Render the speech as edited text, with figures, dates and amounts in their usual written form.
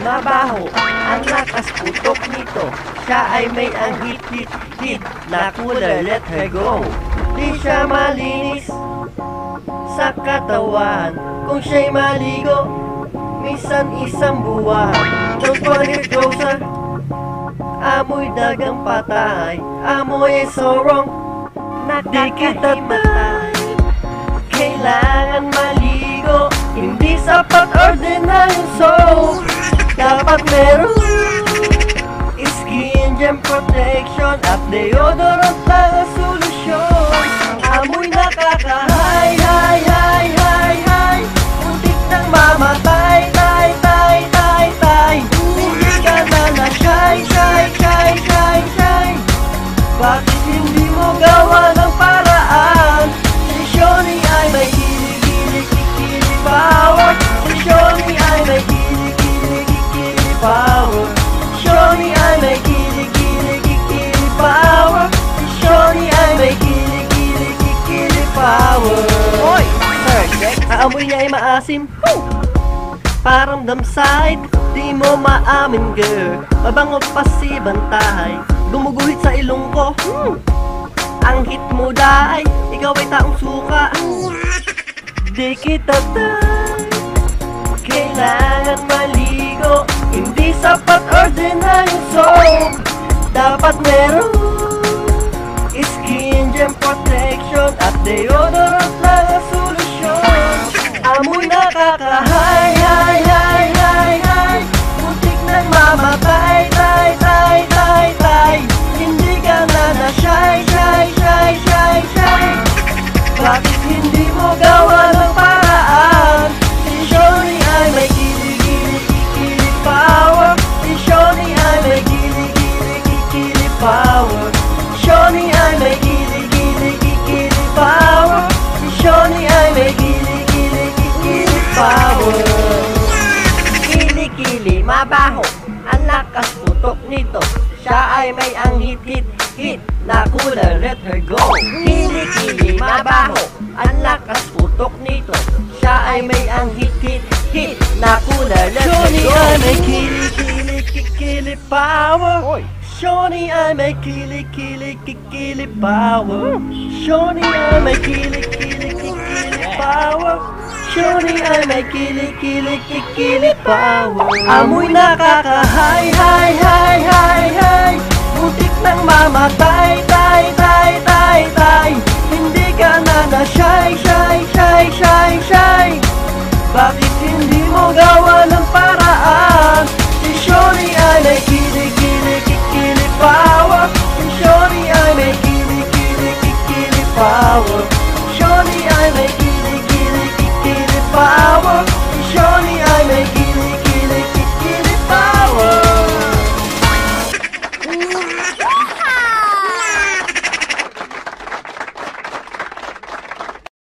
mabaho, ang lakas putok nito. Siya ay may ang hit na kulay, let her go. Di siya malinis sa katawan, kung siya'y maligo, minsan isang buwan. Don't want it closer, amoy dagang patay, amoy ay so wrong, nakakahimatay. Kailangan maligo, hindi sapat ordinaryong soap. Dapat meron skin gem protection at deodorant lang ang solusyon. Amoy nakakahay, hay, hay, hay, hay, muntik nang mamatay, tay, tay, tay, tay. Hindi ka na shy, shy, shy, shy, shy. Bakit hindi mo gawa ng paraan? Si Shoni ay may kilig-kilig power. Si Shoni ay may kilig-kilig power. Shoni ay may kilig-kilig power. Si Shoni ay may kilig-kilig power. Hoy! Perfect! Aamoy niya ay maasim. Parang damside, di mo maamin girl. Mabango pa si Bantay, gumuguhit sa ilong ko. Ang hit mo daay, ikaw ay taong suka. Di kita tay, kailangan maligo, hindi sapat ordinaryong soap. Dapat meron skin gem protection at deodorant lang ang solusyon. Amoy nakakahay, hay, hay, hay, hay, muntik nang mamatay, tay, tay, tay, tay. Hindi ka na shy, shy, shy, shy, shy. Bakit hindi mo gawa ng paraan? Si Shoni ay may kilig-kilig power. Si Shoni ay may kilig-kilig power. Shoni ay may kilig-kilig power. Si Shoni ay may kilig-kilig power. Kili-kili, mabaho, ang lakas putok nito. Siya ay may ang hit na kulay, let her go. Kili-kili, mabaho, ang lakas putok nito. Siya ay may ang hit na kulay, let her go. Shoni ay may kilig-kilig power. Shoni ay may kilig-kilig power. Shoni ay may kilig-kilig power. Shoni ay may kilig-kilig power. Amoy nakakahay, hay, hay, hay, hay, muntik nang mamatay, tay, tay, tay, tay. Hindi ka na shy, shy, shy, shy, shy.